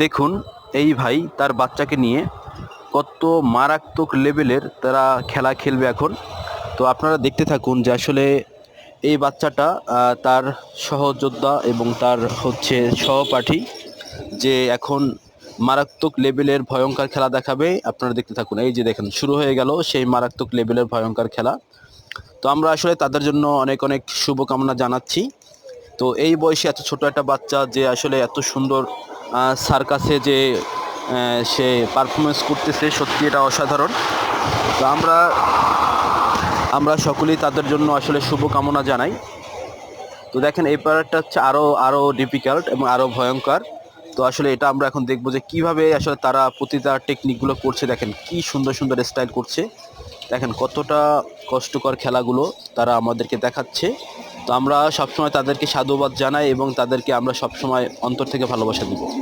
দেখুন এই ভাই তার বাচ্চাকে নিয়ে কত মারাত্মক লেভেলের তারা খেলা খেলবে এখন। তো আপনারা দেখতে থাকুন যে আসলে এই বাচ্চাটা তার সহযোদ্ধা এবং তার হচ্ছে সহপাঠী যে এখন মারাত্মক লেভেলের ভয়ঙ্কর খেলা দেখাবে। আপনারা দেখতে থাকুন, এই যে দেখেন শুরু হয়ে গেল সেই মারাত্মক লেভেলের ভয়ঙ্কর খেলা। তো আমরা আসলে তাদের জন্য অনেক অনেক শুভকামনা জানাচ্ছি। তো এই বয়সে এত ছোট একটা বাচ্চা যে আসলে এত সুন্দর সার্কাসে যে সে পারফরমেন্স করতেছে, সত্যি এটা অসাধারণ। তো আমরা সকলেই তাদের জন্য আসলে শুভকামনা জানাই। তো দেখেন এই পার্টটা হচ্ছে আরও আরও ডিফিকাল্ট এবং আরও ভয়ঙ্কর। তো আসলে এটা আমরা এখন দেখবো যে কীভাবে আসলে তারা প্রতিটা টেকনিকগুলো করছে। দেখেন কি সুন্দর সুন্দর স্টাইল করছে, দেখেন কতটা কষ্টকর খেলাগুলো তারা আমাদেরকে দেখাচ্ছে। তো আমরা সবসময় তাদেরকে সাধুবাদ জানাই এবং তাদেরকে আমরা সবসময় অন্তর থেকে ভালোবাসা দিব।